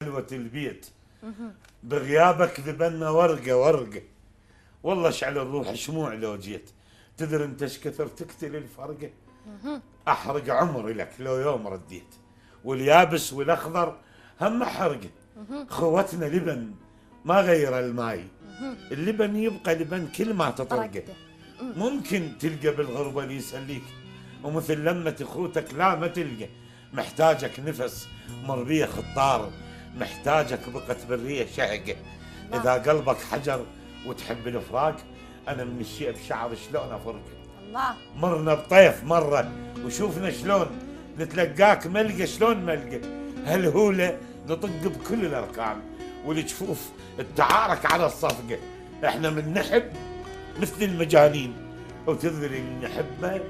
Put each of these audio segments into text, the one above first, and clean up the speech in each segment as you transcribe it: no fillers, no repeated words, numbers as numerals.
حلوة البيت بغيابك ذبنا ورقة ورقة. والله اشعل الروح شموع لو جيت. تدري انت ايش كثر تقتل الفرقة؟ احرق عمري لك لو يوم رديت. واليابس والاخضر هم حرقه. خوتنا لبن ما غير الماي. اللبن يبقى لبن كل ما تطرقه. ممكن تلقى بالغربة اللي يسليك، ومثل لمة اخوتك لا ما تلقى. محتاجك نفس مربية خطار، محتاجك بقة برية شهقة. إذا قلبك حجر وتحب الفراق، أنا من الشيء بشعر شلون أفرقه. الله. مرنا بطيف مرة وشوفنا شلون نتلقاك ملقى شلون ملقى. هالهولة نطق بكل الأرقام، والجفوف التعارك على الصفقة. احنا من نحب مثل المجانين، وتدري ان نحبه،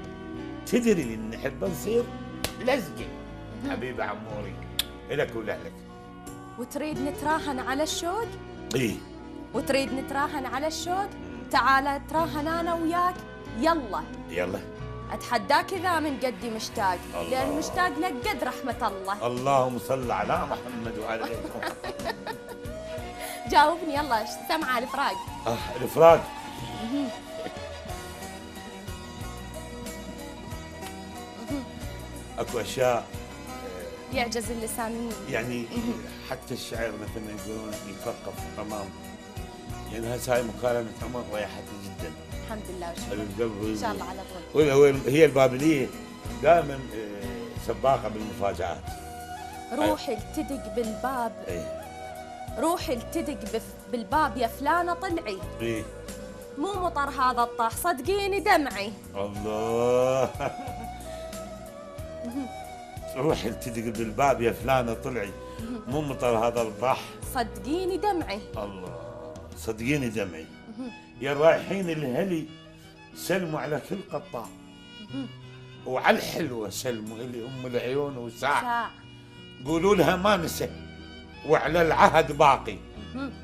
تدري ان نحبه نصير لزقه. حبيبي عموري الك ولهلك. وتريد نتراهن على الشوق؟ ايه وتريد نتراهن على الشوق؟ تعال اتراهن انا وياك. يلا يلا اتحداك اذا من قدي مشتاق، الله. لان مشتاق لك قد رحمه الله. اللهم صل على محمد وعلى محمد. جاوبني يلا، ايش سمع الفراق؟ الفراق اكو اشياء يعجز اللسان يعني حتى الشعر مثلا يقولون يتوقف تمام. يعني هسه هاي مكالمة عمر ريحتني جدا. الحمد لله وشكرا. القلب ان شاء الله على طول. هي البابلية دائما سباقة بالمفاجآت. روحي التدق بالباب. ايه روحي التدق بالباب يا فلانة طلعي. ايه مو مطر هذا الطاح صدقيني دمعي. الله. روحي التدق بالباب يا فلانة طلعي، مو مطر هذا البح صدقيني دمعي. الله صدقيني دمعي. يا رايحين الهلي سلموا على كل قطاع، وعلى الحلوة سلموا اللي ام العيون وساع. قولوا لها ما نسى وعلى العهد باقي،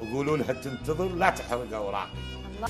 وقولوا لها تنتظر لا تحرق اوراقي. الله.